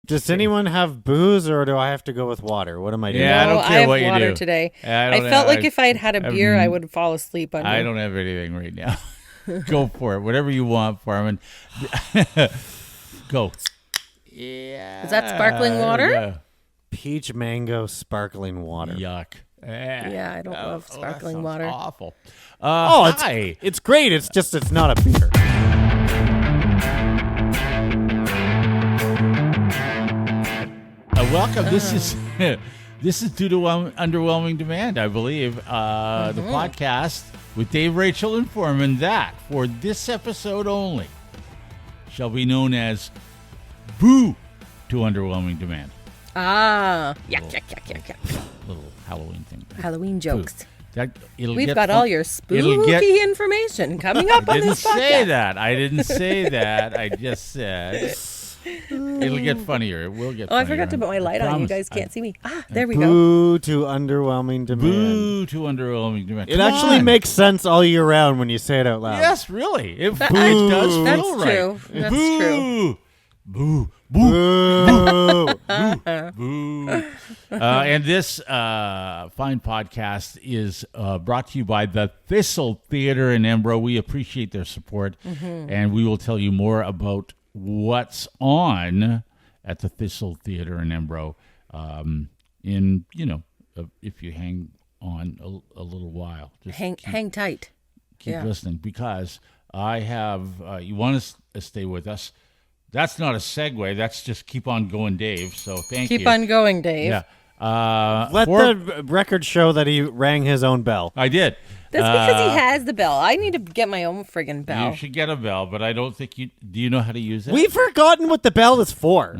Does anyone have booze, or do I have to go with water? What am I doing? Yeah, I don't care have what you water do. today. I I don't felt have- like if I had a beer, I would fall asleep on I you. don't have anything right now. Go for it. Whatever you want, Forman. Go. Yeah. Is that sparkling water? Yeah. Peach mango sparkling water. Yuck. Yeah, I don't love sparkling that sounds water. Awful. Hi. It's great. It's just it's not a beer. Welcome. This is due to underwhelming demand, I believe. The podcast with Dave, Rachel, and Forman that for this episode only shall be known as Boo to Underwhelming Demand. Ah, yuck. Little Halloween thing. Halloween jokes. We've got all your spooky information coming up on this podcast. I didn't say that. I just said it'll get funnier. It will get funnier. I forgot to put my light on. You guys can't see me. There we go. Boo to underwhelming demand. Boo to underwhelming demand. It actually makes sense all year round when you say it out loud. Yes, really. It does feel That's right. true. That's Boo. true. Boo. Boo. Boo. And this fine podcast is brought to you by the Thistle Theater in Embro. We appreciate their support, and we will tell you more about what's on at the Thistle Theater in Embro if you hang on a little while. Just Hang tight. keep listening, because I have, you want to stay with us. That's not a segue. That's just keep on going, Dave. So thank you. Keep on going, Dave. Yeah. Let the record show that he rang his own bell. I did. That's because he has the bell. I need to get my own friggin' bell. You should get a bell, but I don't think you... Do you know how to use it? We've forgotten what the bell is for,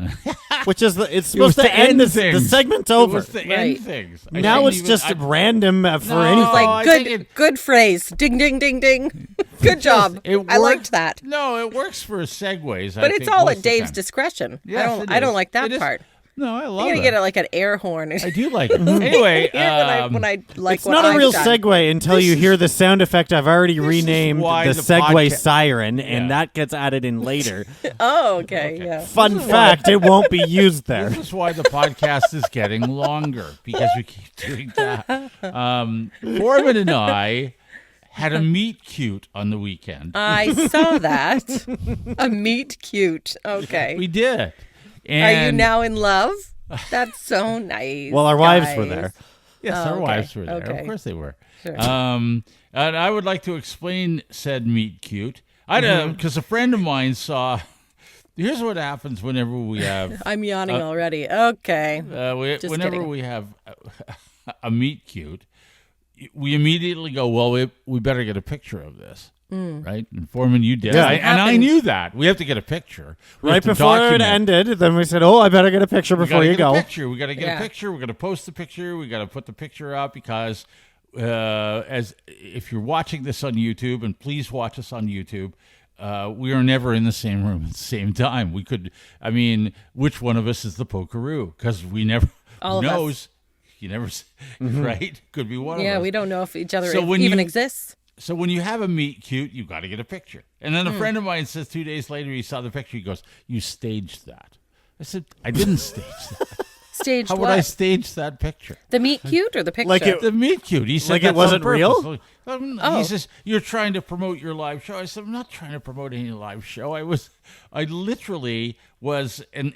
which is it's supposed to end the segment's over. It was to end things. Now it's just random for anything. It's like, good phrase. Ding, ding, ding, ding. Good job. I liked that. No, it works for segues. But it's all at Dave's discretion. Yes, I don't like that part. No, I love You it. gotta get it like an air horn. I do like it. Anyway, when I like it's what not a I've real done. segue until you hear the sound effect I've already renamed the why the segue podca- siren, and Yeah. that gets added in later. Oh, okay. Yeah. Fun fact, it won't be used there. this is why the podcast is getting longer, because we keep doing that. Forman and I had a meet cute on the weekend. I saw that. A meet cute. Okay. We did. Are And you now in love? That's so nice. Well, our wives were guys. there. Yes, Oh, our okay. wives were there. Okay. Of course they were. Sure. And I would like to explain said meet cute. Because a friend of mine saw. Here's what happens whenever we have. I'm yawning already. Okay. Whenever kidding. we have a meet cute, we immediately go, well, we better get a picture of this. Right? And Forman, you did. Yeah. And I knew that. We have to get a picture. We have Right to before it document. ended, then we said, "Oh, I better get a picture We before gotta you get a go." picture. We got to get Yeah. a picture. We're going to post the picture. We got to put the picture up because as if you're watching this on YouTube, and please watch us on YouTube, we are never in the same room at the same time. We could, which one of us is the pokeroo? Because we never All who of us. knows. You never, right? Could be one of us. Yeah, we don't know if each other So when even you- exists. So when you have a meet cute, you got to get a picture. And then a friend of mine says 2 days later he saw the picture. He goes, "You staged that." I said, "I didn't stage that. Staged How what? would I stage that picture?" The meet cute or the picture? Like it- The meet cute. He said Like it that's wasn't on purpose. real? Oh. He says, "You're trying to promote your live show." I said, "I'm not trying to promote any live show. I literally was, and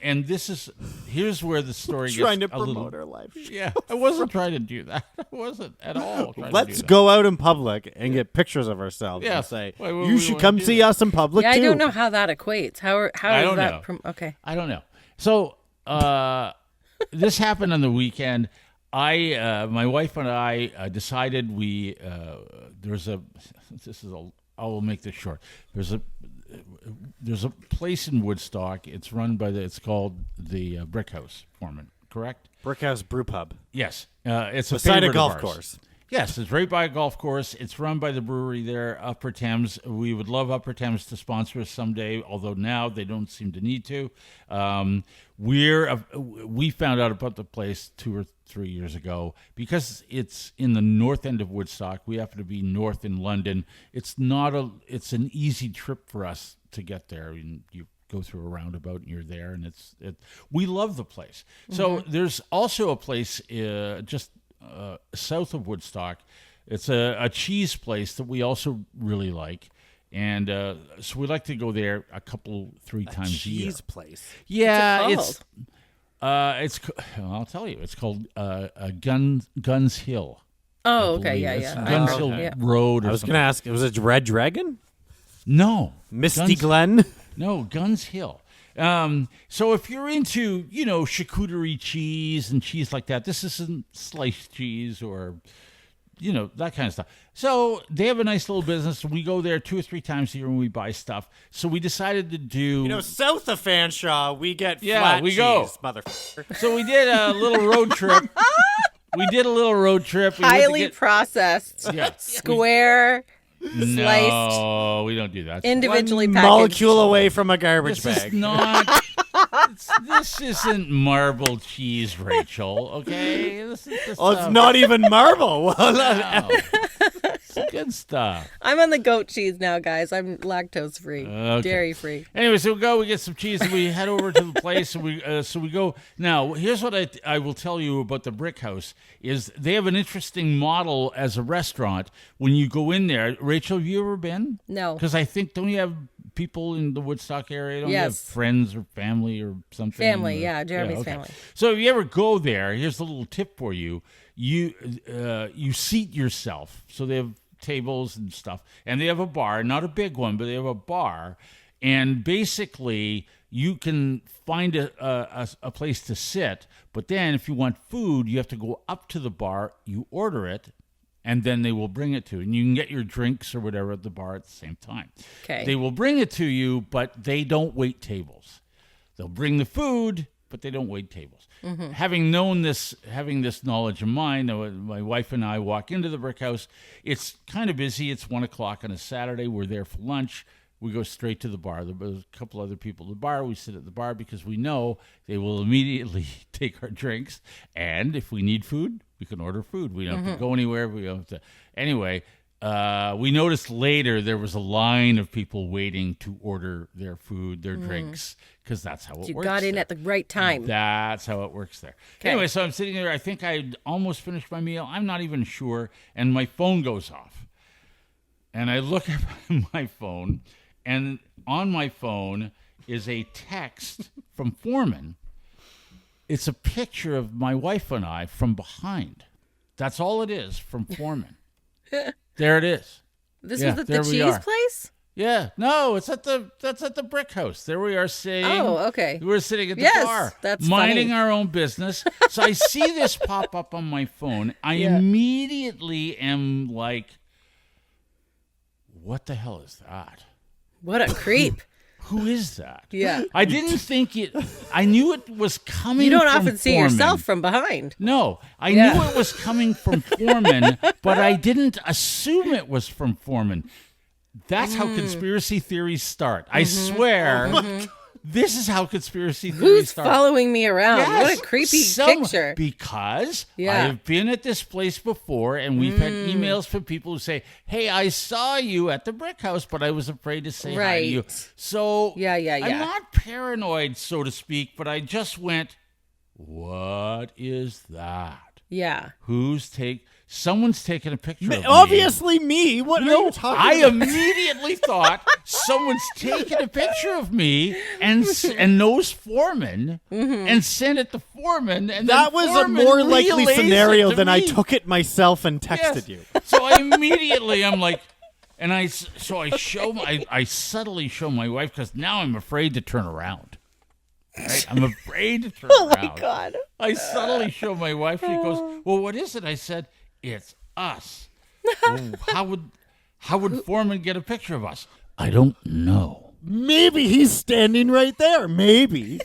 here's where the story Trying to gets a little. promote our live show. Yeah, I wasn't trying to do that. I wasn't at all. trying to Let's do that. go out in public and get pictures of ourselves and Yes. say, Why would "You we should wanna come do see that? us in public yeah, too." I don't know how that equates. How I is don't that? know. Okay. I don't know. So this happened on the weekend. My wife and I decided I will make this short. There's a place in Woodstock. It's run by it's called the Brick House, Forman, correct? Brickhouse Brew Pub Yes. It's beside a a favorite golf of ours. course. Yes, it's right by a golf course. It's run by the brewery there, Upper Thames. We would love Upper Thames to sponsor us someday, although now they don't seem to need to. We found out about the place 2 or 3 years ago because it's in the north end of Woodstock. We happen to be north in London. It's an easy trip for us to get there. And you go through a roundabout and you're there, and we love the place. So there's also a place just south of Woodstock. It's a cheese place that we also really like. And so we like to go there three times a year. Cheese place. Yeah, What's I'll tell you. It's called Guns Hill. Oh, okay, believe. yeah, It's yeah. Guns Okay. Hill Yeah. Road. I was going to ask, was it Red Dragon? No, Misty Glen? No, Guns Hill. So if you're into, charcuterie cheese and cheese like that, this isn't sliced cheese or, that kind of stuff. So they have a nice little business. We go there 2 or 3 times a year and we buy stuff. So we decided to do... south of Fanshawe, we get Yeah, flat we cheese, go. motherfucker. So we did a little road trip. We went to Highly get- processed, Yeah. square, sliced, No, we don't do that. individually One packaged. molecule away from a garbage This bag. is not. This isn't marble cheese, Rachel. Okay, this is the Oh, it's stuff. not even marble. No. It's good stuff. I'm on the goat cheese now, guys. I'm lactose free, Okay. dairy free. Anyway, so we go. We get some cheese, and we head over to the place. And we go. Now, here's what I will tell you about the Brick House: is they have an interesting model as a restaurant. When you go in there, Rachel, have you ever been? No. Because I think don't you have people in the Woodstock area? Don't you have Yes. friends or family or something? Family, Or- yeah, Jeremy's okay. family. So if you ever go there, here's a little tip for you: you seat yourself. So they have tables and stuff, and they have a bar, not a big one, but they have a bar, and basically you can find a place to sit, but then if you want food, you have to go up to the bar, you order it, and then they will bring it to you, and you can get your drinks or whatever at the bar at the same time. Okay. They will bring it to you, but they don't wait tables. They'll bring the food, but they don't wait tables. Having this knowledge of mine, my wife and I walk into the Brick House. It's kind of busy. It's 1:00 on a Saturday. We're there for lunch. We go straight to the bar. There's a couple other people at the bar. We sit at the bar because we know they will immediately take our drinks. And if we need food, we can order food. We don't have to go anywhere. We don't have to. Anyway, we noticed later there was a line of people waiting to order their food, their drinks, because that's how it You works. got in there. at the right time. That's how it works there. Okay. Anyway, so I'm sitting there. I think I almost finished my meal. I'm not even sure. And my phone goes off. And I look at my phone, and on my phone is a text from Forman. It's a picture of my wife and I from behind. That's all it is from Forman. There it is. This Yeah, was at the there we cheese are. place? Yeah, no, that's at the Brick House. There we are sitting. Oh, okay. We're sitting at the Yes, bar, that's minding funny. our own business. So I see this pop up on my phone. I Yeah. immediately am like, "What the hell is that? What a creep. Who is that?" Yeah. I didn't think it. I knew it was coming. You don't from often see Forman. yourself from behind. No, I Yeah. knew it was coming from Forman, but I didn't assume it was from Forman. That's how conspiracy theories start. I swear, this is how conspiracy theories Who's start. following me around? Yes, What a creepy some- picture. Because I Yeah. have been at this place before, and we've had emails from people who say, "Hey, I saw you at the Brick House, but I was afraid to say hi to you." Right. So Yeah. I'm not paranoid, so to speak, but I just went, "What is that? Yeah. Someone's taking a picture of me." Obviously me. What are you talking I about? immediately thought someone's taken a picture of me and knows Forman and sent it to Forman. And That then was a Forman more likely relays scenario it to than I me. took it myself and texted Yes. you. So I immediately, I'm like, and I subtly show my wife because now I'm afraid to turn around. Right? I'm afraid to turn around. Oh my God. I subtly show my wife. She goes, "Well, what is it?" I said, "It's us." "Well, how would Forman get a picture of us? I don't know. Maybe he's standing right there. Maybe.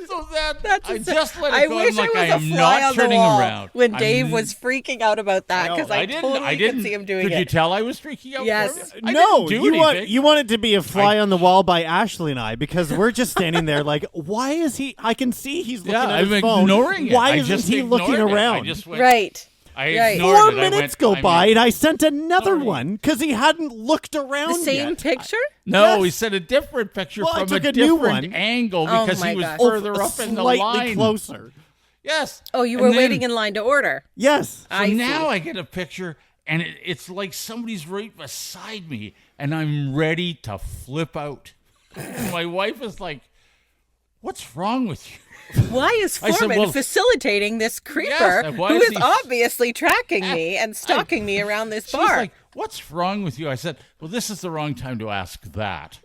So that That's I insane. just let I it go. wish I'm like, I I was a am fly not on the turning wall around. when I'm- Dave was freaking out about that because I didn't. totally I didn't could see him doing Could it. you tell I was freaking out? Yes. For him? I No, didn't do you want anything. it to be a fly on the wall by Ashley and I because we're just standing there like, why is he? I can see he's looking Yeah, at his I'm phone. ignoring it. Why I isn't just he looking ignored it. around? I just went, Right. I Right. ignored 4 it. minutes go by, and I sent another one because he hadn't looked around The same yet. picture? No, Yes. he sent a different picture Well, I from a took a new different one. angle Oh because my he was gosh. further up in the Slightly line. closer. Yes. Oh, you And were then- waiting in line to order. Yes. So now I get a picture, and it's like somebody's right beside me, and I'm ready to flip out. And my wife is like, "What's wrong with you?" Why is I said, Forman well- facilitating this creeper Yes, and why who is is he- obviously tracking me and stalking me around this She's bar? like, "What's wrong with you?" I said, "Well, this is the wrong time to ask that."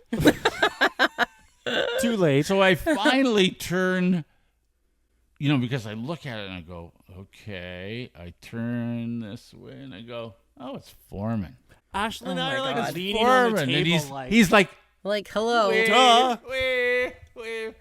Too late. So I finally turn, because I look at it and I go, "Okay." I turn this way and I go, "Oh, it's Foreman." Ashley and I my are like God. leaning on the Foreman, table. and he's like, Like, hello. Duh. wave.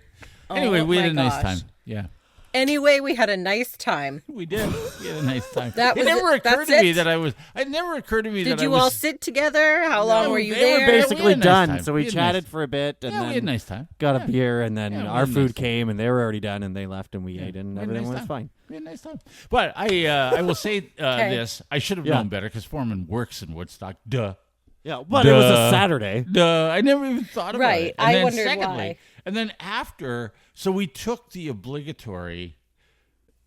Anyway, Oh we had my a nice gosh. time. Yeah. Anyway, we had a nice time. We did. We had a nice time. That was it never it. occurred That's to me it? that I was. It never occurred to me Did that you I was. all sit together? How long were you They there? were basically We had a nice done, time. so We we had a chatted nice- for a bit, and Yeah, then we had a nice time. got a beer, and then Yeah, we our had a food nice time. came, and they were already done, and they left, and we ate, and We had a everything nice was time. fine. We had a nice time. But I will say this. I should have Yeah. known better because Foreman works in Woodstock. Duh. Yeah, but it was a Duh. Saturday. Duh. I never even thought about Right. it. And I then wondered secondly, why. And then after, so we took the obligatory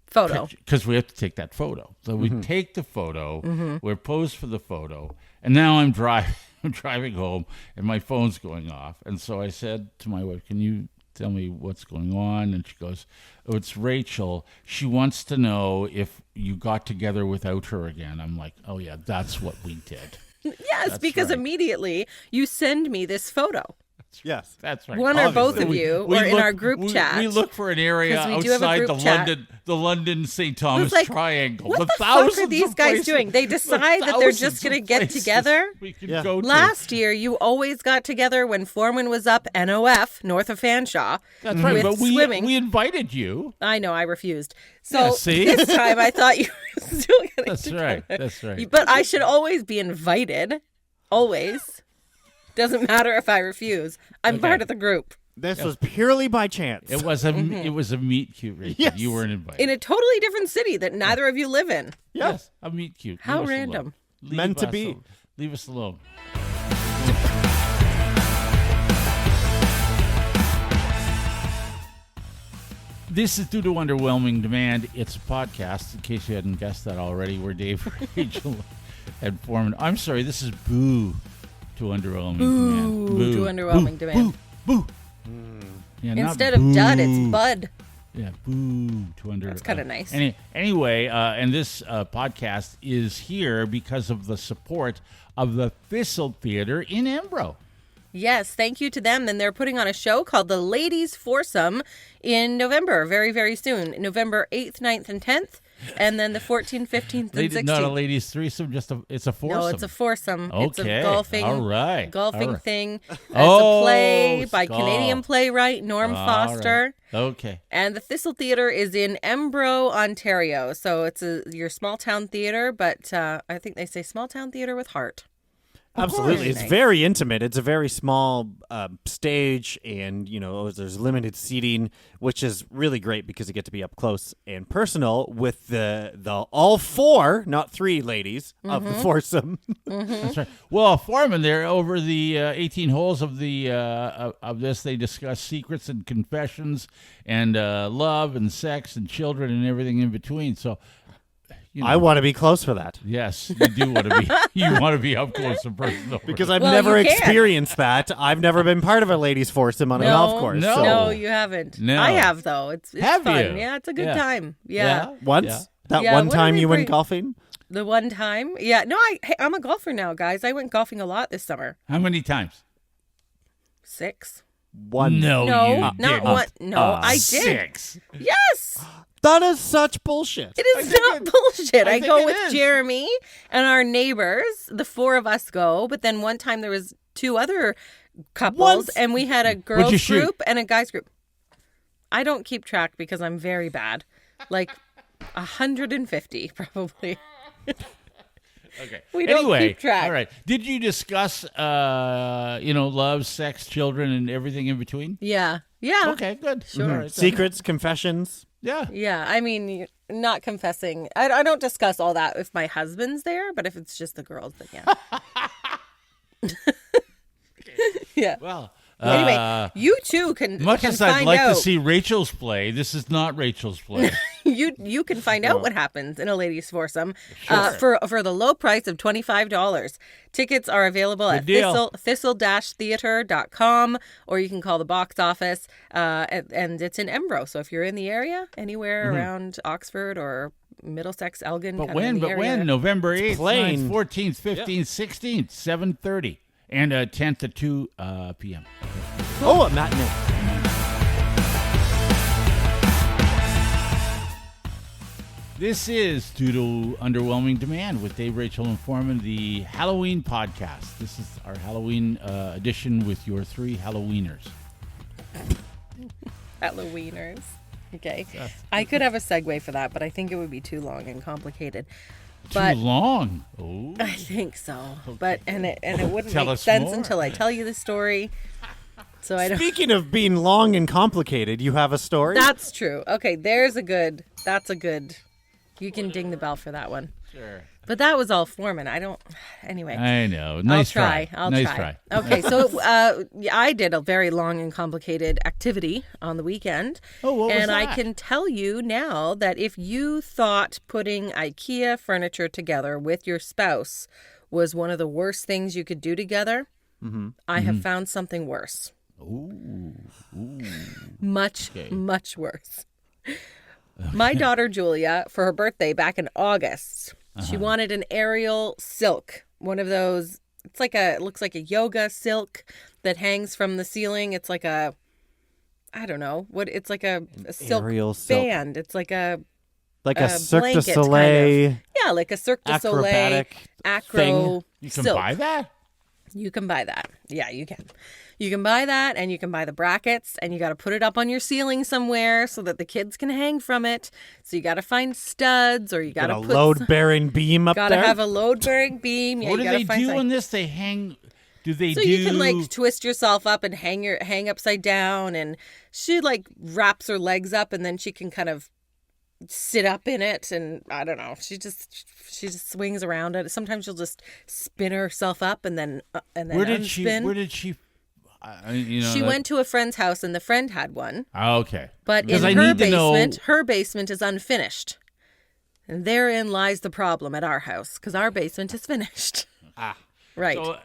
Photo. because we have to take that photo. So we Mm-hmm. take the photo, we're posed for the photo, and now I'm driving. I'm driving home, and my phone's going off. And so I said to my wife, "Can you tell me what's going on?" And she goes, "Oh, it's Rachel. She wants to know if you got together without her again." I'm like, "Oh yeah, that's what we did." Yes, because right. immediately you send me this photo. Yes. That's right. One or both of We- you, we or in look- our group chat. We look for an area 'Cause we do have a outside group chat. the London St. Thomas like, Triangle. what with the fuck thousands are these of guys places- doing? They with decide that they're just thousands gonna of get places together? We could Yeah. go to. Last year, you always got together when Foreman was up NOF, north of Fanshawe. That's right, with but we swimming. we invited you. I know, I refused. So Yeah, see? this time I thought you were still getting That's together. right. That's right. But I should always be invited. Always. Doesn't matter if I refuse. I'm Okay. part of the group. This was purely by chance. It was a meet cute, Rachel. Yes. You weren't invited. In a totally different city that neither of you live in. Yes, a meet cute. How Leave us random. alone. Leave Meant to us be. alone. Leave us alone. This is due to underwhelming demand. It's a podcast, in case you hadn't guessed that already. We're Dave, Rachel, and Foreman. I'm sorry, this is boo to underwhelming demand. Boo to underwhelming demand. Boo. Yeah, not Instead of dud, it's boo. bud. Yeah, boo to under. That's kinda nice. Anyway, and this podcast is here because of the support of the Thistle Theater in Embro. Yes, thank you to them. And they're putting on a show called the Ladies Foursome in November, very, very soon. November 8th, 9th, and 10th. And then the 14th, 15th, and 16th. Not a ladies threesome, it's a foursome. No, it's a foursome. It's Okay, a golfing, all right, golfing all right. thing. It's Oh, a play by golf. Canadian playwright Norm All Foster. right. Okay. And the Thistle Theater is in Embro, Ontario. So it's your small town theater, but I think they say small town theater with heart. Absolutely. It's Nice. very intimate. It's a very small stage, and, there's limited seating, which is really great because you get to be up close and personal with the all four, not three ladies of the foursome. That's right. Well, Forman, there over the 18 holes of the of this, they discuss secrets and confessions and love and sex and children and everything in between. So, I want to be close for that yes, you do want to be. You want to be up close and personal because I've Well, never you can. experienced that. I've never been part of a ladies' foursome on a No, golf course. no. so- No, you haven't. No. I have, though. It's Have fun. you? Yeah, it's a good Yeah. time. Yeah. Once? Yeah. That Yeah, one what did time we you went bring? golfing? The one time. Yeah. No, I'm a golfer now, guys. I went golfing a lot this summer. How many times? 6. One. No, No, you not didn't. one. No, I did. 6. Yes. That is such bullshit. It is not bullshit. I think go it with is. Jeremy and our neighbors. The 4 of us go, but then one time there was 2 other couples, Once- and we had a you girls shoot? group and a guys group. I don't keep track because I'm very bad. Like 150 probably. Okay. We don't anyway, keep track. All right. Did you discuss, love, sex, children, and everything in between? Yeah. Yeah. Okay, good. Sure. All right, good. Secrets, confessions. Yeah. Yeah, I mean, not confessing. I don't discuss all that if my husband's there, but if it's just the girls, then yeah. Yeah. Well, Anyway, you too can much can as I'd find like out. to see Rachel's play, this is not Rachel's play. You can find out what happens in a ladies' foursome for the low price of $25. Tickets are available at deal. thistle-theater.com, or you can call the box office, and it's in Embro. So if you're in the area, anywhere around Oxford or Middlesex, Elgin, But kind of in when? the But area. when? November 8th, playing. 9th, 14th, 15th, 16th, 7:30, and 10 to 2 p.m. Oh, a matinee. This is due to underwhelming demand with Dave, Rachel, and Forman, the Halloween podcast. This is our Halloween edition with your 3 Halloweeners. Halloweeners. Okay. I could have a segue for that, but I think it would be too long and complicated. But Too long. Oh. I think so. But and it wouldn't Tell make us sense more. until I tell you the story. So I don't. Speaking of being long and complicated, you have a story? That's true. Okay, that's a good. You can ding the bell for that one. Sure. But that was all Forman. Anyway. I know. Nice try. I'll nice try. Okay, so I did a very long and complicated activity on the weekend. Oh, what was and I that? can tell you now that if you thought putting IKEA furniture together with your spouse was one of the worst things you could do together, I have found something worse. Ooh. Much worse. My daughter Julia, for her birthday back in August, she wanted an aerial silk. One of those, it looks like a yoga silk that hangs from the ceiling. It's like a, I don't know, it's like a silk aerial silk. band. It's like a Cirque du blanket, Soleil. Yeah, like a Cirque du Soleil acrobatic acro thing. You can silk. buy that? You can buy that. Yeah, you can. You can buy that, and you can buy the brackets, and you got to put it up on your ceiling somewhere so that the kids can hang from it. So you got to find studs, or you got Got to a put load-bearing beam up Got to there. have a load-bearing beam. Yeah, What you do gotta they find do something. on this? They hang. Do they So do? you can like twist yourself up and hang upside down, and she like wraps her legs up, and then she can kind of sit up in it, and I don't know. She just swings around it. Sometimes she'll just spin herself up and then Where did unspin. she? She went to a friend's house, and the friend had one. Oh, okay. But Because in I her need to know- basement, her basement is unfinished. And therein lies the problem at our house, because our basement is finished. Right. So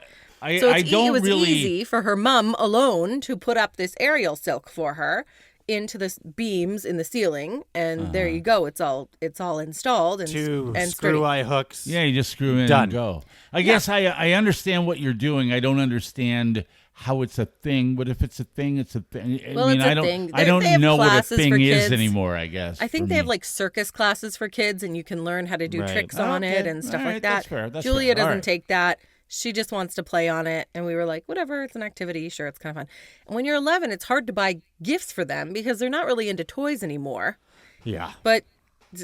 So I don't it was really. easy for her mom alone to put up this aerial silk for her into the beams in the ceiling, and there you go. It's all installed and Two and screw sturdy. eye hooks. Yeah, you just screw in Done. and go. I guess I understand what you're doing. I don't understand how it's a thing, but if it's a thing, it's a thing. Well, it's a thing. I They don't have know what a classes thing for is kids. anymore. I guess I think for they have me. like circus classes for kids, and you can learn how to do Right. tricks on Okay. it and stuff All like right, that. that's fair. That's Julia fair. All doesn't right. take that. She just wants to play on it, and we were like, whatever, it's an activity. Sure, it's kind of fun. And when you're 11, it's hard to buy gifts for them because they're not really into toys anymore. Yeah. But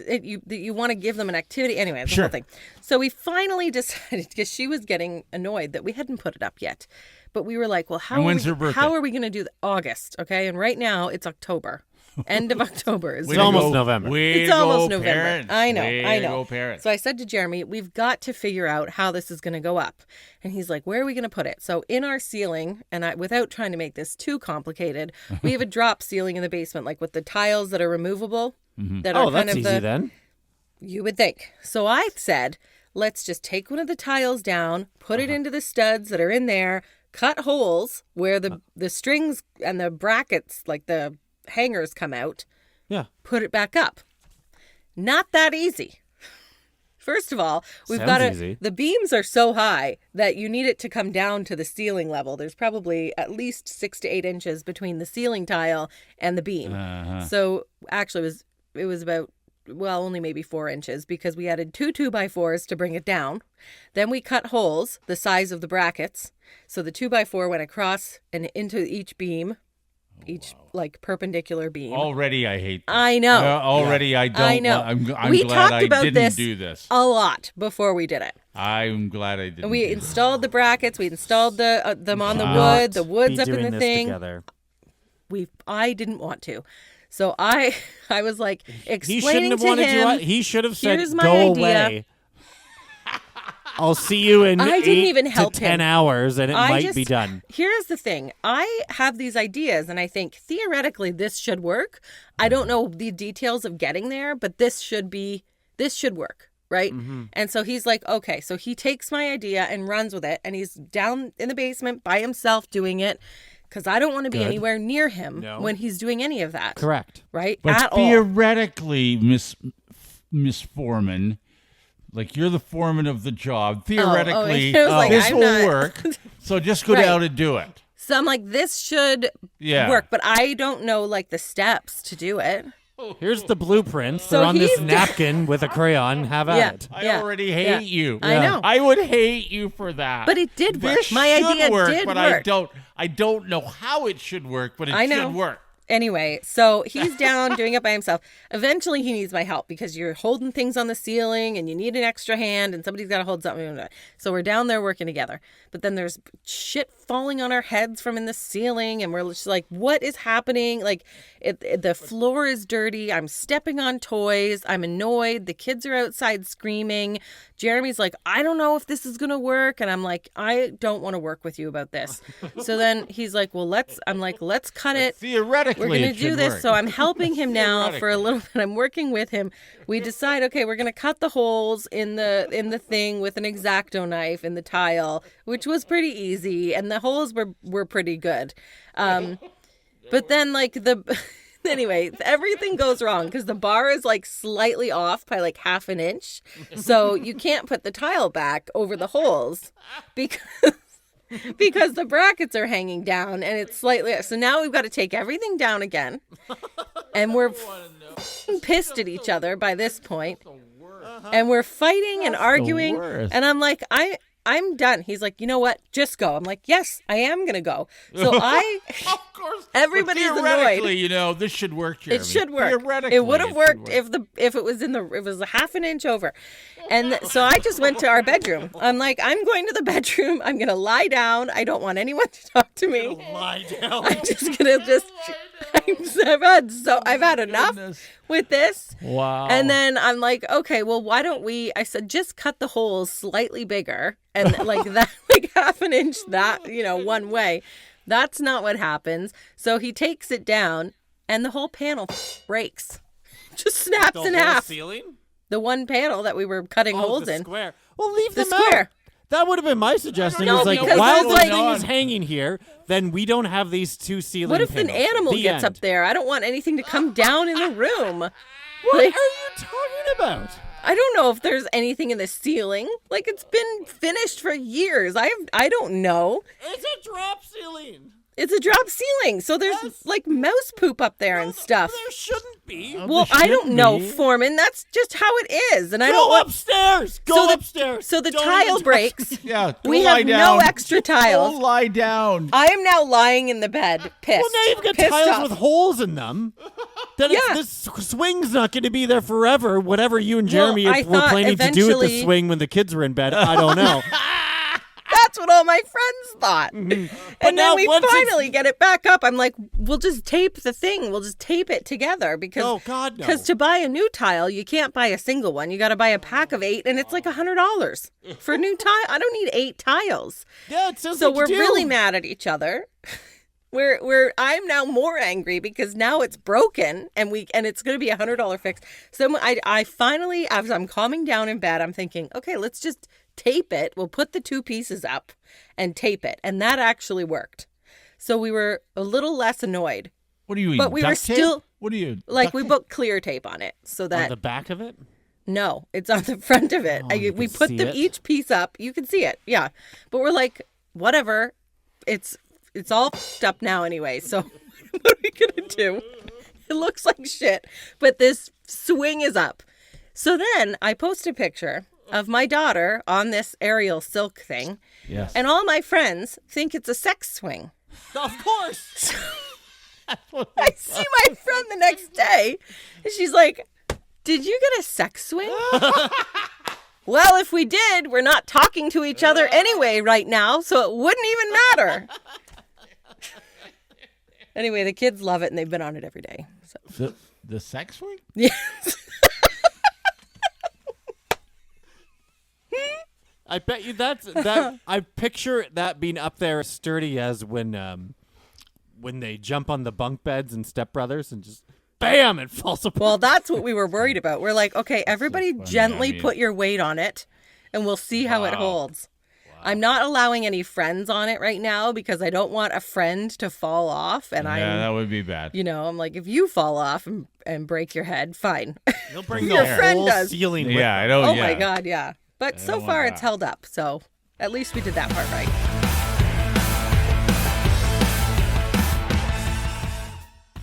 you want to give them an activity anyway. The Sure. whole thing. So we finally decided, because she was getting annoyed that we hadn't put it up yet. But we were like, well, And when's her birthday? how are we going to do August? Okay, and right now it's October. End of October. Way It's to almost go. November. Way It's to almost go, November. Parents. I know, Way I to know. go, parents. So I said to Jeremy, we've got to figure out how this is going to go up. And he's like, where are we going to put it? So in our ceiling, and without trying to make this too complicated, we have a drop ceiling in the basement, like with the tiles that are removable. That are Oh, kind that's of easy then. You would think. So I said, let's just take one of the tiles down, put it into the studs that are in there, cut holes where the strings and the brackets, like the hangers, come out. Yeah. Put it back up. Not that easy. First of all, we've Sounds got easy. the beams are so high that you need it to come down to the ceiling level. There's probably at least 6 to 8 inches between the ceiling tile and the beam. So actually it was about, well, only maybe 4 inches, because we added 2 2x4s to bring it down. Then we cut holes the size of the brackets. So the 2x4 went across and into each beam. Each like perpendicular beam. Already, I hate this. I know. Already, I don't. I know. I'm We glad talked I about didn't this do this. a lot before we did it. I'm glad I didn't. And we do this. installed the brackets. We installed them on the Not wood. The wood's be up in doing the this thing. Together. I didn't want to. So I was like He explaining shouldn't have to wanted him. you. He should have said, "Here's my "Go idea." away. I'll see you in I didn't 8 even to help 10 him. hours, and it I might just- be done." Here's the thing. I have these ideas and I think theoretically this should work. I don't know the details of getting there, but this should work, right? And so he's like, okay. So he takes my idea and runs with it, and he's down in the basement by himself doing it because I don't want to be Good. anywhere near him No. when he's doing any of that. Correct. Right? But At all. theoretically, Miss Forman, like you're the foreman of the job. Theoretically, I was like, this I'm will not- work. So just go Right. down and do it. So I'm like, this should Yeah. work, but I don't know like the steps to do it. Here's the blueprints. So They're on this he's- napkin with a crayon. Have at Yeah. it. I already hate you. I know. I would hate you for that. But it did work. This My should idea work, did but work. I don't know how it should work, but it I know. should work. Anyway, so he's down doing it by himself. Eventually, he needs my help because you're holding things on the ceiling and you need an extra hand and somebody's got to hold something. So we're down there working together. But then there's shit falling on our heads from in the ceiling, and we're just like, what is happening? Like, the floor is dirty. I'm stepping on toys. I'm annoyed. The kids are outside screaming. Jeremy's like, I don't know if this is going to work. And I'm like, I don't want to work with you about this. So then he's like, well, let's cut it. Theoretically, We're going it to do should this. work. So I'm helping him now for a little bit. I'm working with him. We decide, okay, we're going to cut the holes in the thing with an X-Acto knife in the tile, which was pretty easy. And the holes were pretty good. But then anyway, everything goes wrong because the bar is like slightly off by like half an inch. So you can't put the tile back over the holes because the brackets are hanging down and it's slightly. So now we've got to take everything down again. And we're pissed at each other by this point. And we're fighting and arguing. worst. And I'm like, I'm done. He's like, you know what? Just go. I'm like, yes, I am going to go. So Of course. Everybody's But annoyed. theoretically, this should work, Jeremy. It should work. Theoretically, It would have worked work. if it was a half an inch over. And so I just went to our bedroom. I'm like, I'm going to the bedroom. I'm going to lie down. I don't want anyone to talk to me. Lie down. I'm just going to I've had enough Goodness. with this. Wow. And then I'm like, okay, well, why don't we, I said, just cut the holes slightly bigger and like that, like half an inch that, one way. That's not what happens. So he takes it down and the whole panel breaks. Just snaps The in whole half. ceiling? The one panel that we were cutting holes the in. square. Well, leave The them square. out. That would have been my suggestion. No, It's like, because while it's the like- thing is hanging here, then we don't have these two ceiling What if an panels. animal The gets end. up there? I don't want anything to come down in the room. What Like, are you talking about? I don't know if there's anything in the ceiling. Like, it's been finished for years. I don't know. It's a drop ceiling. It's a drop ceiling, so there's Yes. like mouse poop up there and stuff. There shouldn't be. Well, there I don't should know, be. Foreman. That's just how it is, and I don't Go want. upstairs. Go So the- upstairs. So the Don't tile even touch breaks. me. Yeah, go We lie have down. no extra tiles. Go lie down. I am now lying in the bed, pissed. Well, now you've got pissed tiles off. with holes in them. Then Yeah. this swing's not going to be there forever. Whatever you and Well, Jeremy I were thought planning to do with the eventually- swing when the kids were in bed, I don't know. That's what all my friends thought. And now then we once it's- finally get it back up. I'm like, we'll just tape the thing. We'll just tape it together because Oh, God, no. Because to buy a new tile, you can't buy a single one. You got to buy a pack of 8, and it's like $100 for a new tile. I don't need 8 tiles. Yeah, it sounds So like we're you do. really mad at each other. I'm now more angry because now it's broken and it's going to be $100 fix. So I finally, as I'm calming down in bed, I'm thinking, okay, let's just tape it. We'll put the 2 pieces up and tape it. And that actually worked. So we were a little less annoyed. What do you eat? But we were duct tape? still- What do you Like duct we tape? put clear tape on it so On that the back of it? no, it's on the front of it. Oh, you We can put see them it? each piece up. You can see it. Yeah. But we're like, whatever. It's all f***ed up now anyway. So what are we going to do? It looks like shit. But this swing is up. So then I post a picture of my daughter on this aerial silk thing. Yes. And all my friends think it's a sex swing. Of course. I see my friend the next day, and she's like, did you get a sex swing? Well, if we did, we're not talking to each other anyway right now, so it wouldn't even matter. Anyway, the kids love it, and they've been on it every day. So. The sex swing? Yes. I bet you that. I picture that being up there sturdy as when they jump on the bunk beds in Step Brothers and just bam, it falls apart. Well, that's what we were worried about. We're like, okay, everybody funny. gently put your weight on it, and we'll see how it holds. Wow. I'm not allowing any friends on it right now because I don't want a friend to fall off. And that would be bad. I'm like, if you fall off and break your head, fine. You'll bring Your the friend whole does. ceiling with Yeah, them. I know. Oh yeah. my God, yeah. But so far it's held up. So at least we did that part right.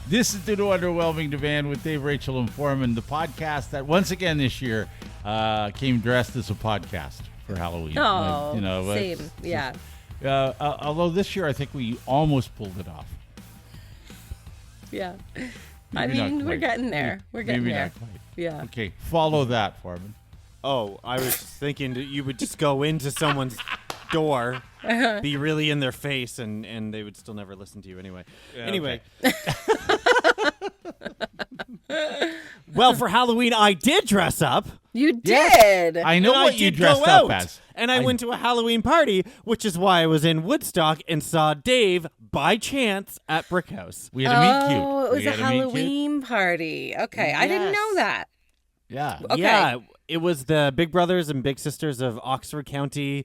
This is the new Underwhelming Demand with Dave, Rachel, and Forman, the podcast that once again this year came dressed as a podcast for Halloween. Oh, it's- same. Yeah. Although this year I think we almost pulled it off. Yeah. Maybe not we're quite. getting there. We're getting Maybe there. not quite. Yeah. Okay, follow that, Forman. Oh, I was just thinking that you would just go into someone's door, be really in their face, and they would still never listen to you anyway. Anyway. Well, for Halloween, I did dress up. You did. I know And what I you did dressed go up out, as. And I went to a Halloween party, which is why I was in Woodstock and saw Dave by chance at Brick House. We had to meet cute. Oh, it was We a had to meet cute. Halloween party. Okay, I didn't know that. Yeah. Okay. Yeah, it was the Big Brothers and Big Sisters of Oxford County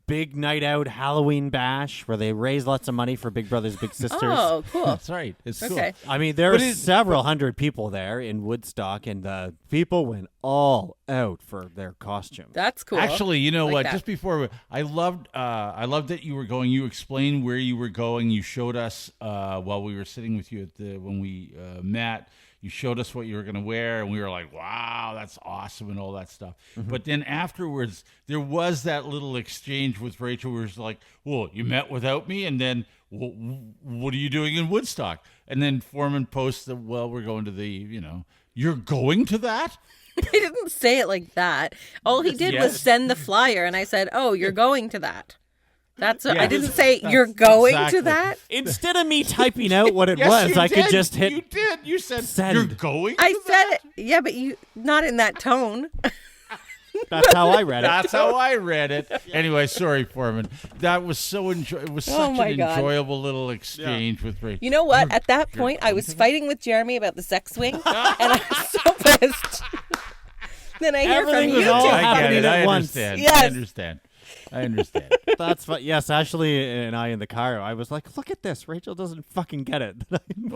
big night out Halloween bash where they raise lots of money for Big Brothers Big Sisters. Oh, cool. That's right. It's Okay. cool. I mean, there But were it- several hundred people there in Woodstock, and the people went all out for their costumes. That's cool. Actually, you know Like what? that. Just before I loved that you were going. You explained where you were going. You showed us while we were sitting with you when we met. You showed us what you were going to wear, and we were like, "Wow, that's awesome," and all that stuff. Mm-hmm. But then afterwards, there was that little exchange with Rachel, where it's like, "Well, you met without me, and then what are you doing in Woodstock?" And then Forman posts that, "Well, we're going to you're going to that." He didn't say it like that. All he did was Yes. send the flyer, and I said, "Oh, you're going to that." That's what Yeah. I didn't say. You're going Exactly. to that. Instead of me typing out what it Yes, was, you I could did. just hit. You did. You said send. you're going. I to said that? it. Yeah, but you not in that tone. That's how I read it. That's how I read it. Anyway, sorry, Foreman. That was so it was Oh such my an God. enjoyable little exchange with Rachel. You know what? At that point, I was fighting with Jeremy about the sex swing, and I was so pissed. Then I hear from Everything was you all two. I get happening it. at I once. understand. Yes. I understand. I understand. That's fun. Yes, Ashley and I in the car, I was like, look at this. Rachel doesn't fucking get it.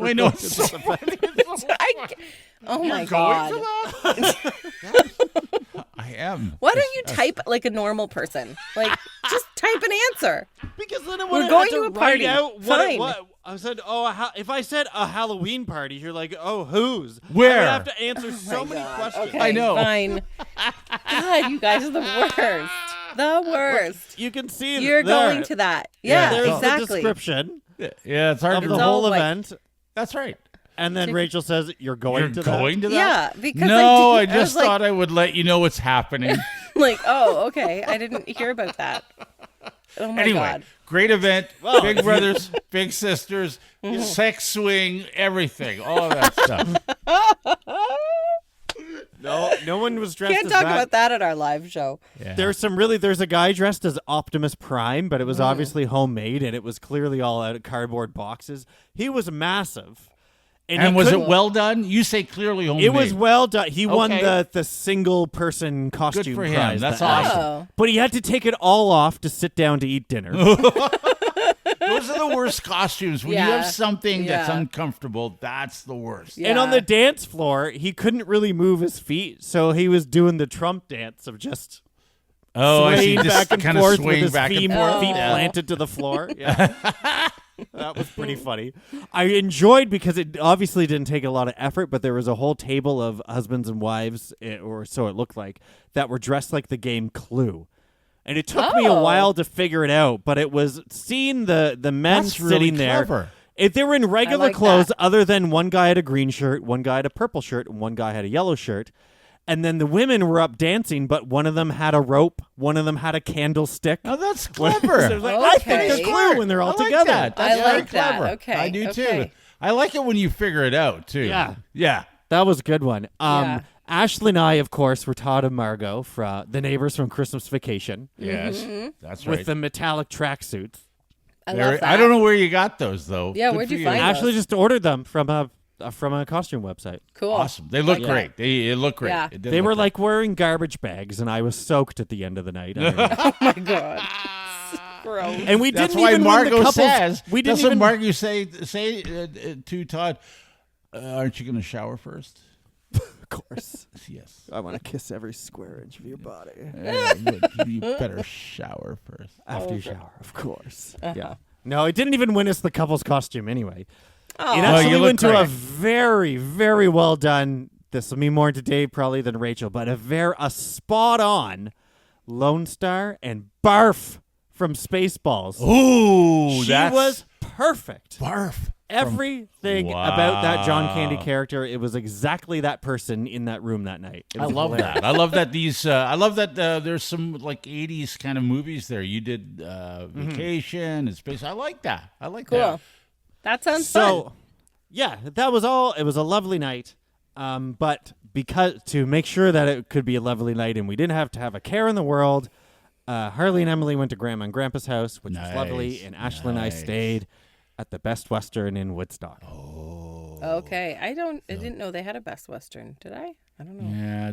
I know. It's so funny. It's so funny. Oh my You're God! going to that? I am. Why don't you type like a normal person? Like, just type an answer. Because then We're going to a party. Fine. I said, if I said a Halloween party, you're like, oh, whose? Where? I would have to answer so many questions. Okay, I know. Fine. God, you guys are the worst. The worst. You can see You're there. going to that. Yeah, There's the exactly. description Yeah, it's hard of to the It's know. all whole like- event. That's right. And then Rachel says, you're going You're to going that? to that? Yeah, because No, I I just was thought I would let you know what's happening. like, oh, okay. I didn't hear about that. Oh my Anyway, God. great event. Well, Big Brothers, Big Sisters, sex swing, everything. All that stuff. No one was dressed Can't as talk that. about that at our live show. Yeah. There's a guy dressed as Optimus Prime, but it was obviously homemade, and it was clearly all out of cardboard boxes. He was massive. And he was it couldn't- well done? You say clearly homemade. It was well done. He won Okay. the single person costume Good for him. prize. That's that night. awesome. Oh. But he had to take it all off to sit down to eat dinner. Those are the worst costumes. When you Yeah. have something that's Yeah. uncomfortable, that's the worst. Yeah. And on the dance floor, he couldn't really move his feet, so he was doing the Trump dance of just Oh, I see. swaying Just back and kind of forth with swaying his back feet, and forth. feet Yeah. planted to the floor. Yeah. That was pretty funny. I enjoyed because it obviously didn't take a lot of effort, but there was a whole table of husbands and wives, or so it looked like, that were dressed like the game Clue. And it took me a Oh. while to figure it out, but it was seeing the men That's really sitting there. clever. If they were in regular like clothes, that. other than one guy had a green shirt, one guy had a purple shirt, and one guy had a yellow shirt. And then the women were up dancing, but one of them had a rope, one of them had a candlestick. Oh, that's So it clever. was like, I think Okay. they're Clue when they're all I like together. that. That's I very like that. clever. Okay, I do okay. too. I like it when you figure it out too. Yeah. That was a good one. Yeah. Ashley and I, of course, were Todd and Margot from the neighbors from Christmas Vacation Yes, that's right. with the metallic tracksuits. I love that. I don't know where you got those though. Yeah, Good where'd for you find those? Ashley just ordered them from a costume website. Cool. Awesome. They look Yeah. great. They look great. Yeah. It did They look were great. like wearing garbage bags, and I was soaked at the end of the night. Oh my god. Gross. And we That's didn't why even win the Margot couples. says. We didn't That's what even. Margot say to Todd. Aren't you going to shower first? Of course. Yes. I want to kiss every square inch of your body You better shower first. after you shower. Of course. Yeah. No, it didn't even win us the couples costume anyway. Oh. It Well, actually you look went to a great. very, very well done. This will mean more to Dave probably than Rachel, but a spot on Lone Star and Barf from Spaceballs. Ooh, She that's was perfect. barf. Everything about that John Candy character, it was exactly that person in that room that night. It I was love hilarious. that. I love that these. I love that there's some like '80s kind of movies there. You did Vacation and Space. I like that. I like Cool. that. That sounds fun. So, yeah, that was all. It was a lovely night. But because to make sure that it could be a lovely night and we didn't have to have a care in the world, Harley and Emily went to Grandma and Grandpa's house, which was lovely, Nice, and Ashley and I nice. stayed at the Best Western in Woodstock. Okay. I didn't know they had a Best Western. Did I? I don't know.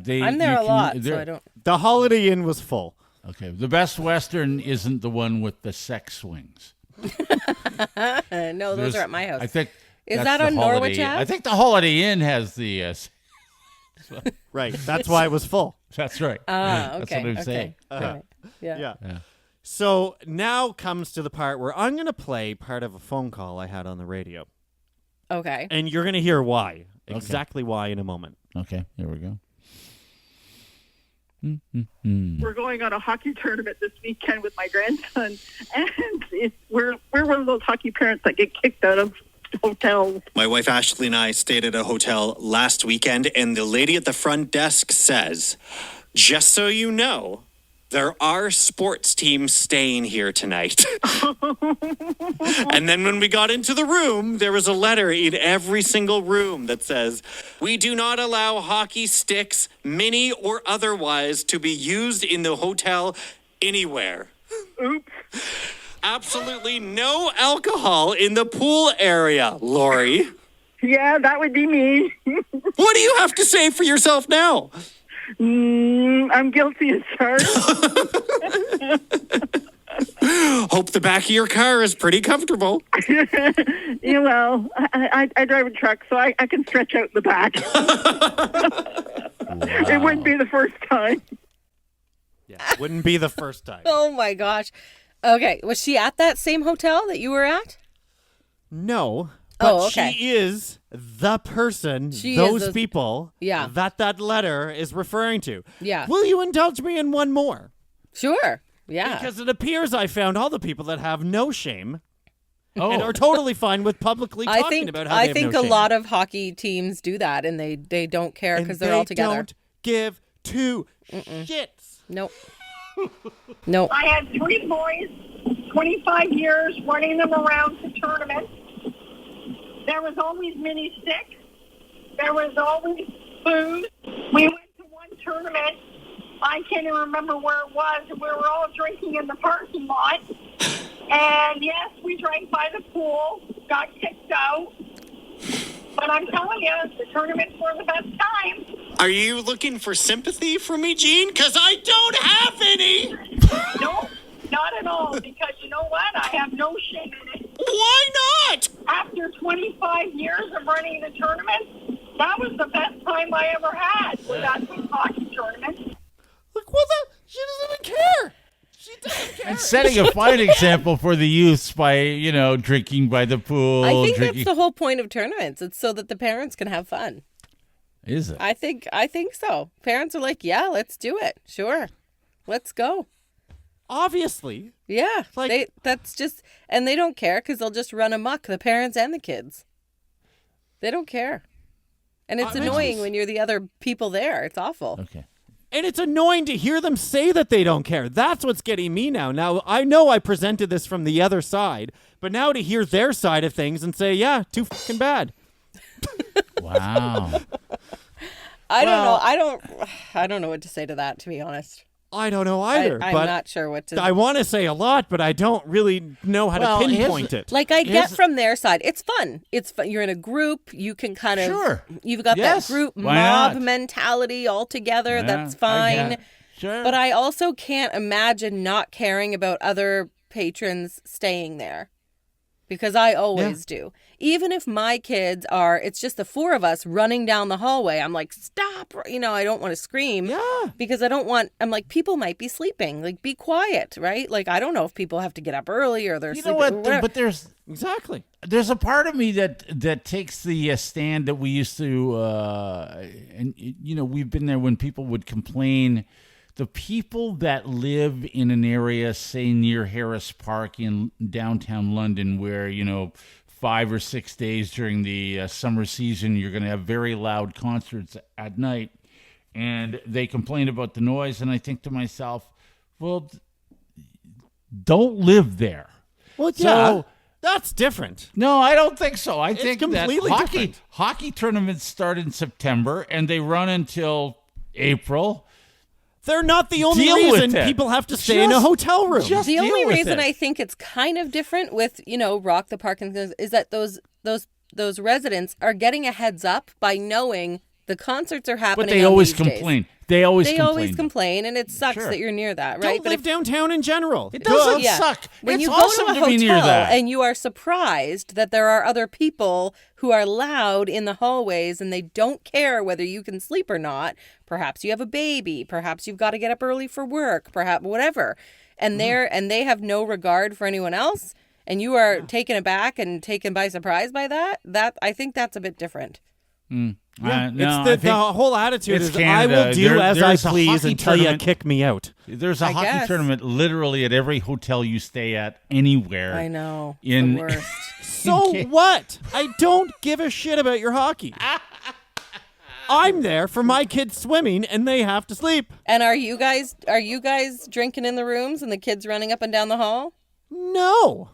Yeah, I'm there you a lot, can- so they're- I don't. The Holiday Inn was full. Okay, the Best Western isn't the one with the sex swings. No, those are at my house. I think. Is that's that the on Holiday Norwich Inn. Ave? I think the Holiday Inn has the. Right. That's why it was full. That's right. Ah, okay. That's what I'm okay. saying. All right. Yeah. Yeah. So now comes to the part where I'm going to play part of a phone call I had on the radio. Okay. And you're going to hear why. Exactly why in a moment. Okay, here we go. We're going on a hockey tournament this weekend with my grandson, and we're one of those hockey parents that get kicked out of hotels. My wife Ashley and I stayed at a hotel last weekend, and the lady at the front desk says, just so you know, there are sports teams staying here tonight. And then when we got into the room, there was a letter in every single room that says, we do not allow hockey sticks, mini or otherwise, to be used in the hotel anywhere. Oops. Absolutely no alcohol in the pool area, Lori. Yeah, that would be me. What do you have to say for yourself now? I'm guilty as charged. Hope the back of your car is pretty comfortable. Yeah, well, I drive a truck, so I can stretch out the back. It wouldn't be the first time. Yeah. Wouldn't be the first time. Oh my gosh. Okay. Was she at that same hotel that you were at? No. But Oh, okay. she is the person, She is those the- people Yeah. that letter is referring to. Yeah. Will you indulge me in one more? Sure. Yeah. Because it appears I found all the people that have no shame Oh, and are totally fine with publicly talking about how they have think no a shame. lot of hockey teams do that, and they don't care And because they're all they together. don't give two shits. Nope. Nope. I had 3 boys, 25 years, running them around to tournaments. There was always mini sticks. There was always food. We went to one tournament. I can't even remember where it was. We were all drinking in the parking lot. And yes, we drank by the pool, got kicked out. But I'm telling you, the tournaments were the best time. Are you looking for sympathy from me, Gene? Because I don't have any. No, not at all. Because you know what? I have no shame in it. Why not? After 25 years of running the tournament, that was the best time I ever had with that hockey tournament. Like, what the? She doesn't even care. She doesn't care. and setting a fine example for the youths by drinking by the pool. I think drinking. that's the whole point of tournaments. It's so that the parents can have fun. Is it? I think so. Parents are like, yeah, let's do it. Sure. Let's go. Obviously. Yeah. Like- that's just, and they don't care because they'll just run amok, the parents and the kids. They don't care. And it's makes annoying sense. when you're the other people there. It's awful. Okay. And it's annoying to hear them say that they don't care. That's what's getting me now. Now, I know I presented this from the other side, but now to hear their side of things and say, yeah, too fucking bad. Wow. I don't know. I don't know what to say to that, to be honest. I don't know either. I'm but not sure what to. I want to say a lot, but I don't really know how to pinpoint it. Like, I get from their side, it's fun. It's fun. You're in a group. You can kind of. Sure. You've got Yes. that group Why mob not? mentality all together. Yeah, That's I fine. get it. Sure. But I also can't imagine not caring about other patrons staying there. Because I always do. Even if my kids it's just the four of us running down the hallway. I'm like, stop. I don't want to scream. Yeah. Because I'm like, people might be sleeping. Like, be quiet, right? Like, I don't know if people have to get up early or they're sleeping. You know what? Or whatever. But there's a part of me that takes the stand that we used to, and we've been there when people would complain. The people that live in an area, say near Harris Park in downtown London, where 5 or 6 days during the summer season you're going to have very loud concerts at night, and they complain about the noise, and I think to myself, well, don't live there. Well, So, that's different. no, I don't think so. I think completely that different. hockey tournaments start in September and they run until April. They're not the only Deal with reason it. people have to stay in a Just- hotel room. just The deal only with reason it. I think it's kind of different with, Rock the Park and things is that those residents are getting a heads up by knowing the concerts are happening. But they on always these days. complain. They always They complain. always complain, and it sucks Sure. that you're near that, Don't right? live downtown in general. It doesn't Yeah. suck. When It's you go awesome to a be near hotel that. and you are surprised that there are other people who are loud in the hallways and they don't care whether you can sleep or not. Perhaps you have a baby. Perhaps you've got to get up early for work. Perhaps whatever. And they have no regard for anyone else. And you are taken aback and taken by surprise by that. I think that's a bit different. No, It's the whole attitude it's is I will Canada. do as I There's a please hockey until you tournament. kick me out. There's a I hockey guess. tournament literally at every hotel you stay at anywhere. I know. In- The worst. So Okay. what? I don't give a shit about your hockey. I'm there for my kids swimming and they have to sleep. And are you guys drinking in the rooms and the kids running up and down the hall? No.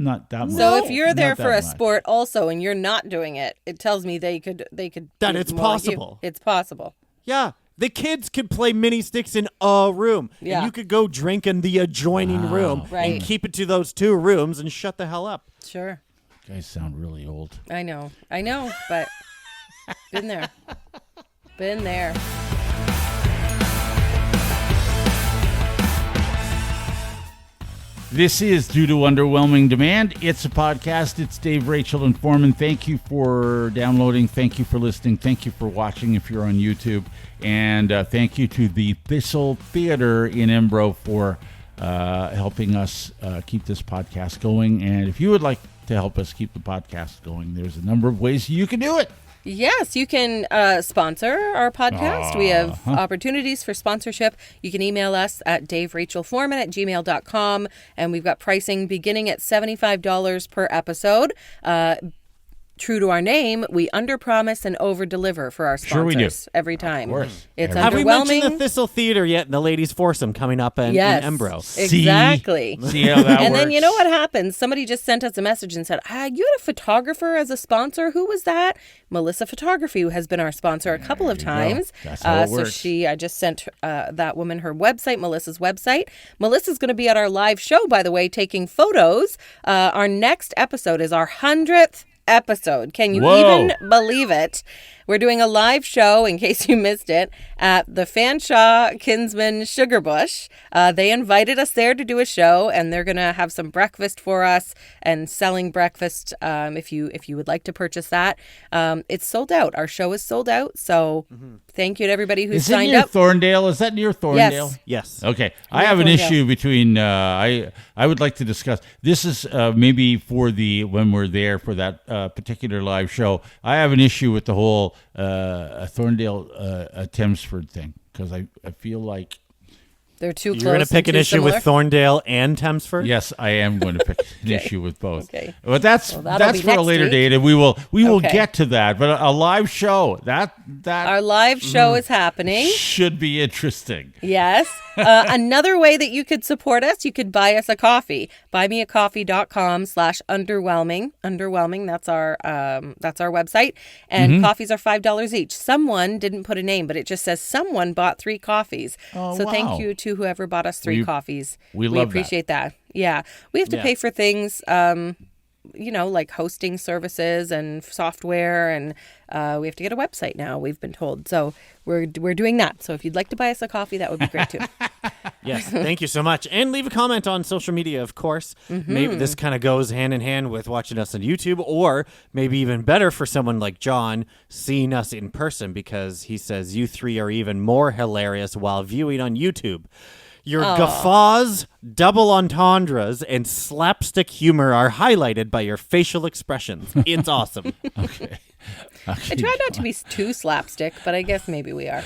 Not that much. So if you're there Not for that a much. sport also and you're not doing it, it tells me they could That be it's more like you. possible. It's possible. Yeah. The kids could play mini sticks in a room. Yeah. And you could go drink in the adjoining room Right. and keep it to those two rooms and shut the hell up. Sure. You guys sound really old. I know, but been there. Been there. This is Due to Underwhelming Demand. It's a podcast. It's Dave, Rachel, and Forman. Thank you for downloading. Thank you for listening. Thank you for watching if you're on YouTube. And thank you to the Thistle Theater in Embro for helping us keep this podcast going. And if you would like to help us keep the podcast going, there's a number of ways you can do it. Yes, you can sponsor our podcast. We have opportunities for sponsorship. You can email us at daverachelforman@gmail.com, and we've got pricing beginning at $75 per episode. True to our name, we underpromise and overdeliver for our sponsors Sure we do. every time. Of course. It's Every Have we mentioned the underwhelming. Thistle Theater yet in the ladies' foursome coming up in Yes, Embro? exactly. See how that And works? then you know what happens? Somebody just sent us a message and said, you had a photographer as a sponsor. Who was that? Melissa Photography, who has been our sponsor a couple of you go. times. That's how it So works. I just sent that woman her website, Melissa's website. Melissa's going to be at our live show, by the way, taking photos. Our next episode is our 100th episode. Can you Whoa. even believe it? We're doing a live show, in case you missed it, at the Fanshawe Kinsman Sugar Bush. They invited us there to do a show, and they're going to have some breakfast for us and selling breakfast if you would like to purchase that. It's sold out. Our show is sold out, so thank you to everybody who Is it signed near up. Thorndale? Is that near Thorndale? Yes. Yes. Okay, I have an Thorndale. issue between. I would like to discuss. This is maybe for when we're there for that particular live show. I have an issue with the whole Thorndale Thamesford thing because I feel like They're too close. You're going to pick and an too issue with similar? Thorndale and Thamesford? Yes, I am going to pick an issue with both. Okay. But that's that'll be for a next later week. date, and we will Okay. get to that. But a live show that Our live show is happening. should be interesting. Yes. Another way that you could support us, you could buy us a coffee. Buymeacoffee.com/underwhelming. Underwhelming, that's our website. And coffees are $5 each. Someone didn't put a name, but it just says someone bought 3 coffees. Oh, so wow. thank you to whoever bought us 3 coffees. we love that. appreciate that. Yeah. We have to pay for things like hosting services and software, and we have to get a website now, we've been told. So we're doing that. So if you'd like to buy us a coffee, that would be great too. Yes, thank you so much. And leave a comment on social media, of course. Maybe this kind of goes hand in hand with watching us on YouTube, or maybe even better for someone like John, seeing us in person, because he says you 3 are even more hilarious while viewing on YouTube. Your guffaws, double entendres, and slapstick humor are highlighted by your facial expressions. It's awesome. Okay. I try not to be too slapstick, but I guess maybe we are.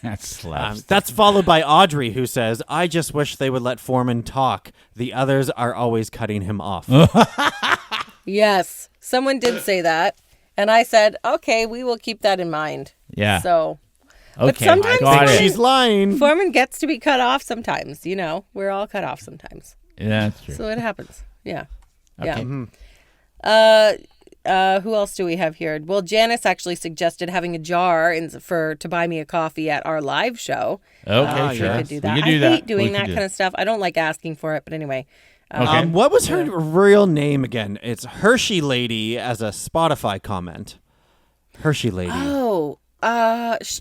That's slapstick. That's followed by Audrey, who says, I just wish they would let Forman talk. The others are always cutting him off. Yes, someone did say that, and I said, okay, we will keep that in mind. Yeah. So, Okay, but sometimes got I think it. she's lying. Foreman gets to be cut off sometimes. We're all cut off sometimes. Yeah, that's true. So it happens. Yeah. Okay. Yeah. Who else do we have here? Well, Janice actually suggested having a jar to buy me a coffee at our live show. Okay, We sure. could do that. We could do I that. hate doing We that could do kind of stuff. I don't like asking for it, but anyway. Okay. What was her real name again? It's Hershey Lady as a Spotify comment. Hershey Lady. Oh,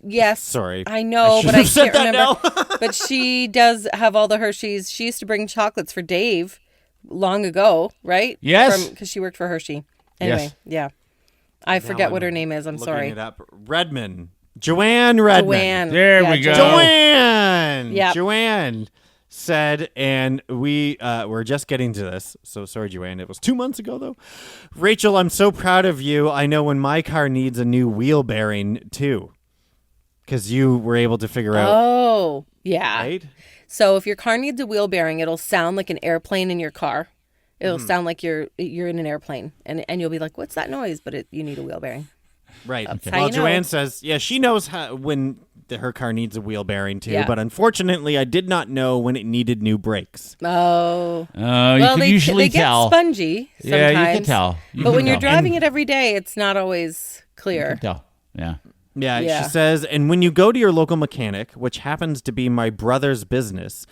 yes. Sorry. I know, should but I have said can't that remember. But she does have all the Hershey's. She used to bring chocolates for Dave long ago, right? Yes. Because she worked for Hershey. Anyway, Yes. yeah. I forget what her name is. I'm Looking sorry. it up. Redman. Joanne Redman. Joanne. There Yeah, we go. Joanne. Yep. Joanne said, and we're just getting to this. So sorry, Joanne. It was 2 months ago, though. Rachel, I'm so proud of you. I know when my car needs a new wheel bearing, too. Because you were able to figure out, Oh, yeah. right? So if your car needs a wheel bearing, it'll sound like an airplane in your car. It'll sound like you're in an airplane, and you'll be like, "What's that noise?" But you need a wheel bearing. Right. how Well, you know. Joanne says, yeah, she knows when her car needs a wheel bearing, too. Yeah. But unfortunately, I did not know when it needed new brakes. Oh, You well, can usually they tell. get spongy sometimes. Yeah, you can tell. But when you're driving it every day, it's not always You clear. can tell. Yeah. Yeah, Yeah. she says, and when you go to your local mechanic, which happens to be my brother's business,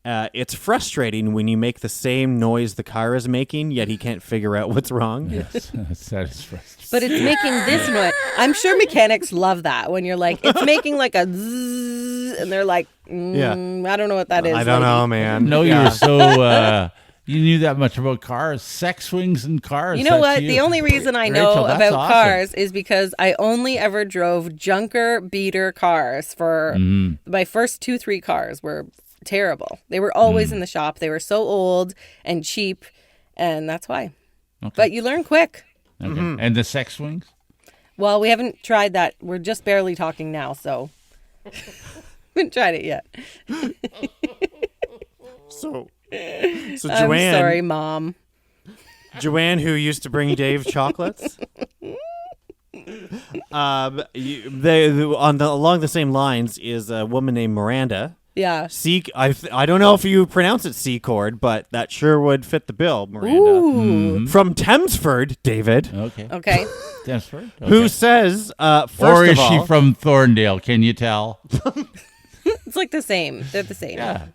it's frustrating when you make the same noise the car is making, yet he can't figure out what's wrong. Yes. that is frustrating. But it's making this noise. I'm sure mechanics love that when you're like, it's making like a zzz, and they're like, I don't know what that is. I don't lady." know, man. No, you Yeah. were so you knew that much about cars, sex swings and cars. You know that's what? you. The only reason I Rachel, know that's about awesome. cars is because I only ever drove junker beater cars for my first 2-3 cars were terrible. They were always in the shop. They were so old and cheap, and that's why. Okay. But you learn quick. Okay. And the sex swings? Well, we haven't tried that. We're just barely talking now, so haven't tried it yet. So I'm Joanne, sorry, Mom. Joanne, who used to bring Dave chocolates. Along the same lines is a woman named Miranda. Yeah. I don't know if you pronounce it C-chord, but that sure would fit the bill, Miranda. From Thamesford, David, Okay. Okay. Desperate? who Okay. says, first Or of is all, she from Thorndale? Can you tell? It's like the same. They're the same. Yeah.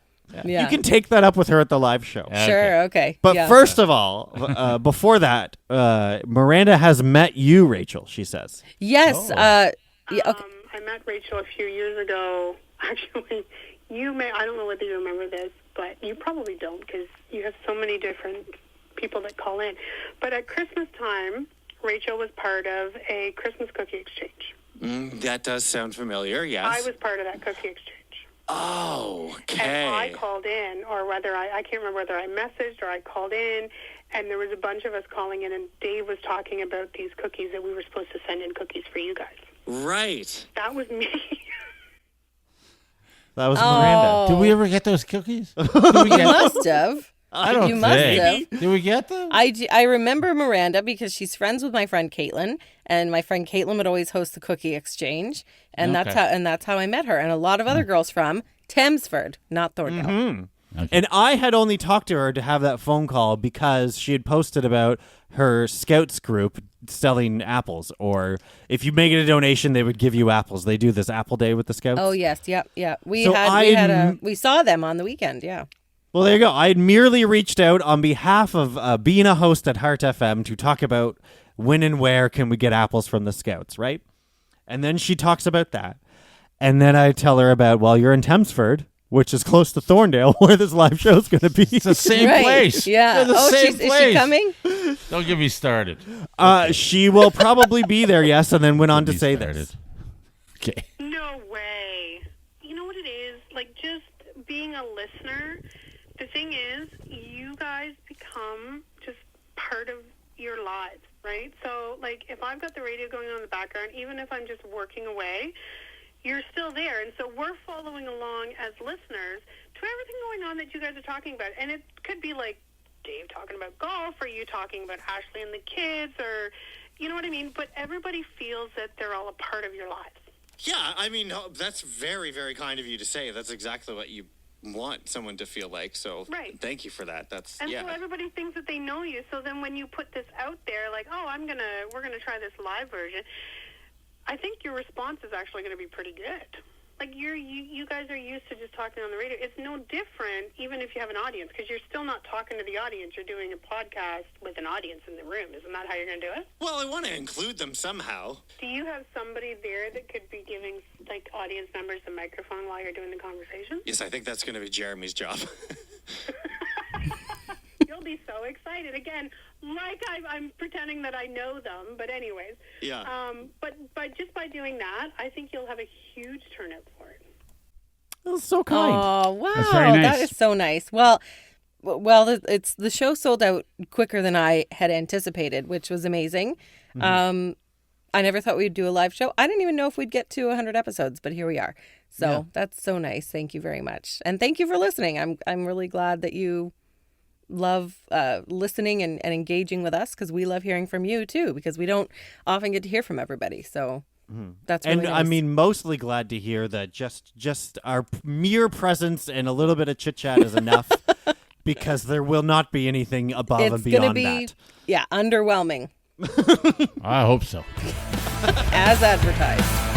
Yeah. you can take that up with her at the live show. Sure. Okay. But yeah. first of all, before that, Miranda has met you, Rachel, she says. Yes. Yeah, okay. I met Rachel a few years ago. Actually, I don't know whether you remember this, but you probably don't because you have so many different people that call in. But at Christmas time, Rachel was part of a Christmas cookie exchange. That does sound familiar, yes. I was part of that cookie exchange. Oh, okay. And I called in, or whether I can't remember whether I messaged or I called in, and there was a bunch of us calling in, and Dave was talking about these cookies that we were supposed to send in cookies for you guys. Right. That was me. That was Miranda. Did we ever get those cookies? Did we You get must have. I don't You must think. have. Did we get them? I remember Miranda because she's friends with my friend Caitlin, and my friend Caitlin would always host the cookie exchange, and that's how I met her, and a lot of other girls from Thamesford, not Thorndale. Mm-hmm. Okay. And I had only talked to her to have that phone call because she had posted about her Scouts group selling apples, or if you make it a donation, they would give you apples. They do this Apple Day with the Scouts. Oh yes, yeah. We saw them on the weekend. Yeah. Well, there you go. I had merely reached out on behalf of being a host at Heart FM to talk about when and where can we get apples from the Scouts, right? And then she talks about that. And then I tell her about, well, you're in Thamesford, which is close to Thorndale, where this live show is going to be. It's the same place. Yeah. They're the same place. Is she coming? Don't get me started. She will probably be there, yes, and then went on to say this. Okay. No way. You know what it is? Like, just being a listener, the thing is, you guys become just part of your lives, right? So, like, if I've got the radio going on in the background, even if I'm just working away, you're still there. And so we're following along as listeners to everything going on that you guys are talking about. And it could be like Dave talking about golf, or you talking about Ashley and the kids, or, you know what I mean? But everybody feels that they're all a part of your lives. Yeah, I mean, that's very, very kind of you to say. That's exactly what you want someone to feel like. So thank you for that. So everybody thinks that they know you. So then when you put this out there, like, oh, we're gonna try this live version, I think your response is actually going to be pretty good. Like, you guys are used to just talking on the radio. It's no different, even if you have an audience, because you're still not talking to the audience. You're doing a podcast with an audience in the room. Isn't that how you're going to do it? Well, I want to include them somehow. Do you have somebody there that could be giving, like, audience members the microphone while you're doing the conversation? Yes, I think that's going to be Jeremy's job. You'll be so excited. Again, like I'm pretending that I know them, but anyways. Yeah. But just by doing that, I think you'll have a huge turnout for it. That's so kind. Oh, wow. That's very nice. That is so nice. Well, it's the show sold out quicker than I had anticipated, which was amazing. Mm-hmm. I never thought we'd do a live show. I didn't even know if we'd get to 100 episodes, but here we are. So That's so nice. Thank you very much. And thank you for listening. I'm really glad that you love listening and engaging with us, because we love hearing from you too, because we don't often get to hear from everybody. So that's really nice. I mean, mostly glad to hear that just our mere presence and a little bit of chit chat is enough, because there will not be anything above and beyond that. Yeah, underwhelming. I hope so. As advertised.